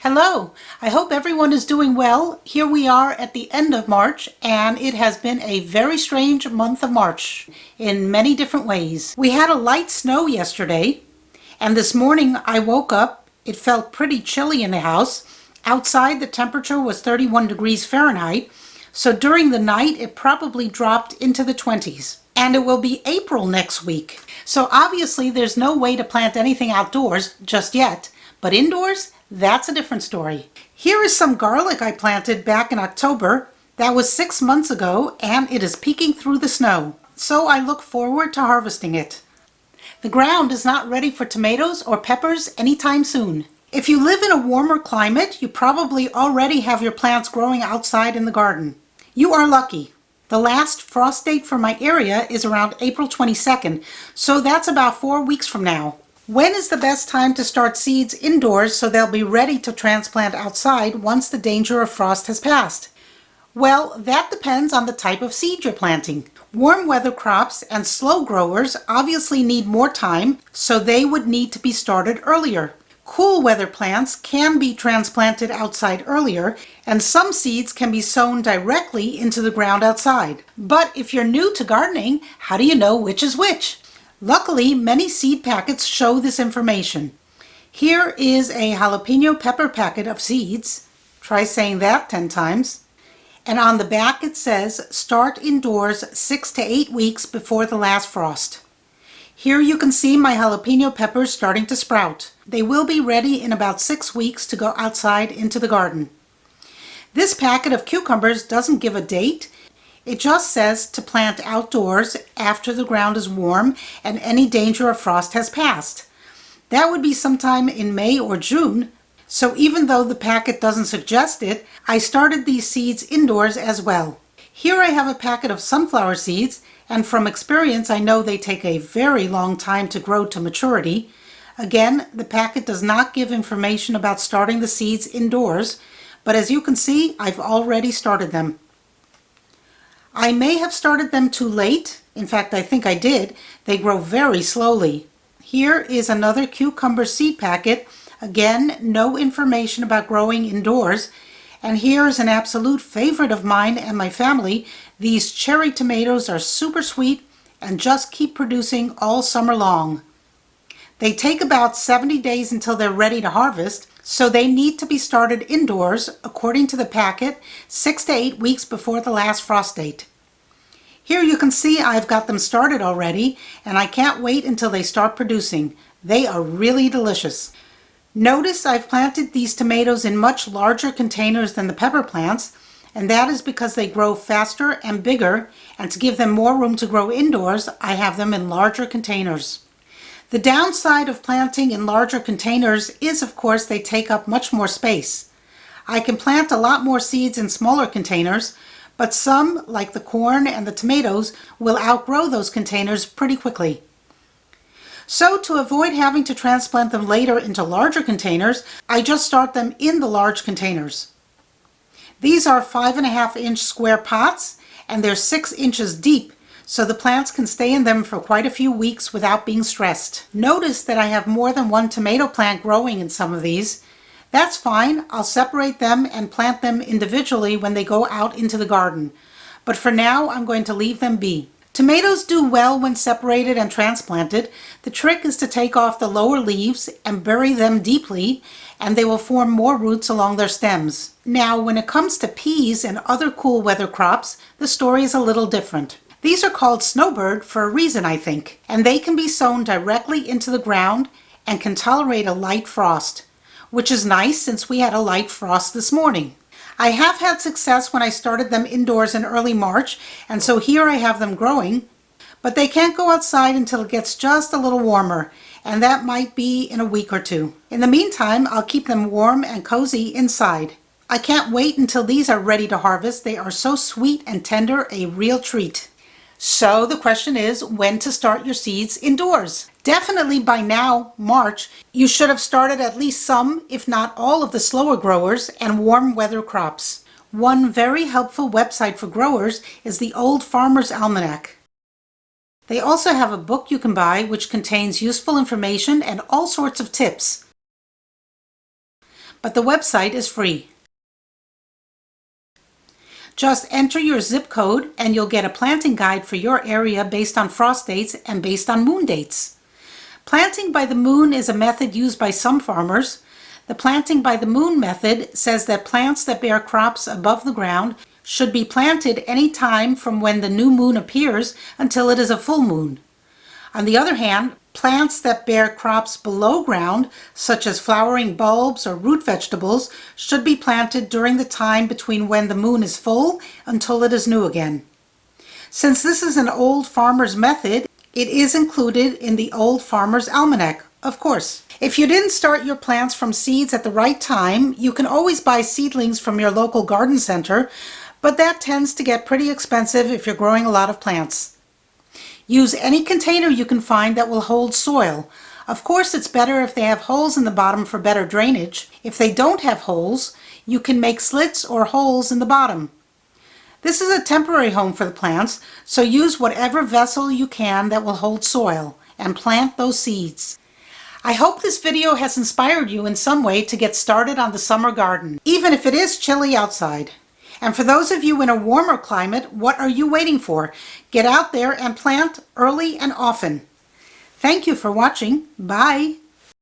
Hello, I hope everyone is doing well. Here we are at the end of March, and it has been a very strange month of March in many different ways. We had a light snow yesterday, and this morning I woke up. It felt pretty chilly in the house. Outside the temperature was 31 degrees Fahrenheit, so during the night it probably dropped into the 20s. And it will be April next week. So obviously there's no way to plant anything outdoors just yet, but indoors, that's a different story. Here is some garlic I planted back in October. That was 6 months ago, and it is peeking through the snow. So I look forward to harvesting it. The ground is not ready for tomatoes or peppers anytime soon. If you live in a warmer climate, you probably already have your plants growing outside in the garden. You are lucky. The last frost date for my area is around April 22nd, so that's about 4 weeks from now. When is the best time to start seeds indoors so they'll be ready to transplant outside once the danger of frost has passed? Well, that depends on the type of seed you're planting. Warm weather crops and slow growers obviously need more time, so they would need to be started earlier. Cool weather plants can be transplanted outside earlier, and some seeds can be sown directly into the ground outside. But if you're new to gardening, how do you know which is which? Luckily, many seed packets show this information. Here is a jalapeno pepper packet of seeds. Try saying that 10 times. And on the back it says, start indoors 6 to 8 weeks before the last frost. Here you can see my jalapeno peppers starting to sprout. They will be ready in about 6 weeks to go outside into the garden. This packet of cucumbers doesn't give a date. It just says to plant outdoors after the ground is warm and any danger of frost has passed. That would be sometime in May or June, so even though the packet doesn't suggest it, I started these seeds indoors as well. Here I have a packet of sunflower seeds, and from experience I know they take a very long time to grow to maturity. Again, the packet does not give information about starting the seeds indoors, but as you can see, I've already started them. I may have started them too late. In fact, I think I did. They grow very slowly. Here is another cucumber seed packet. Again, no information about growing indoors. And here is an absolute favorite of mine and my family. These cherry tomatoes are super sweet and just keep producing all summer long. They take about 70 days until they're ready to harvest, so they need to be started indoors, according to the packet, 6 to 8 weeks before the last frost date. Here you can see I've got them started already, and I can't wait until they start producing. They are really delicious. Notice I've planted these tomatoes in much larger containers than the pepper plants, and that is because they grow faster and bigger, and to give them more room to grow indoors, I have them in larger containers. The downside of planting in larger containers is, of course, they take up much more space. I can plant a lot more seeds in smaller containers, but some, like the corn and the tomatoes, will outgrow those containers pretty quickly. So to avoid having to transplant them later into larger containers, I just start them in the large containers. These are 5.5-inch square pots, and they're 6 inches deep, so the plants can stay in them for quite a few weeks without being stressed. Notice that I have more than one tomato plant growing in some of these. That's fine. I'll separate them and plant them individually when they go out into the garden. But for now, I'm going to leave them be. Tomatoes do well when separated and transplanted. The trick is to take off the lower leaves and bury them deeply, and they will form more roots along their stems. Now, when it comes to peas and other cool weather crops, the story is a little different. These are called snowbird for a reason, I think, and they can be sown directly into the ground and can tolerate a light frost, which is nice since we had a light frost this morning. I have had success when I started them indoors in early March, and so here I have them growing, but they can't go outside until it gets just a little warmer, and that might be in a week or two. In the meantime, I'll keep them warm and cozy inside. I can't wait until these are ready to harvest. They are so sweet and tender, a real treat. So the question is when to start your seeds indoors. Definitely by now, March, you should have started at least some, if not all, of the slower growers and warm weather crops. One very helpful website for growers is the Old Farmer's Almanac. They also have a book you can buy which contains useful information and all sorts of tips. but the website is free. Just enter your zip code and you'll get a planting guide for your area based on frost dates and based on moon dates. Planting by the moon is a method used by some farmers. The planting by the moon method says that plants that bear crops above the ground should be planted any time from when the new moon appears until it is a full moon. On the other hand, plants that bear crops below ground, such as flowering bulbs or root vegetables, should be planted during the time between when the moon is full until it is new again. Since this is an old farmer's method, it is included in the Old Farmer's Almanac, of course. If you didn't start your plants from seeds at the right time, you can always buy seedlings from your local garden center, but that tends to get pretty expensive if you're growing a lot of plants. Use any container you can find that will hold soil. Of course, it's better if they have holes in the bottom for better drainage. If they don't have holes, you can make slits or holes in the bottom. This is a temporary home for the plants, so use whatever vessel you can that will hold soil and plant those seeds. I hope this video has inspired you in some way to get started on the summer garden, even if it is chilly outside. And for those of you in a warmer climate, what are you waiting for? Get out there and plant early and often. Thank you for watching. Bye.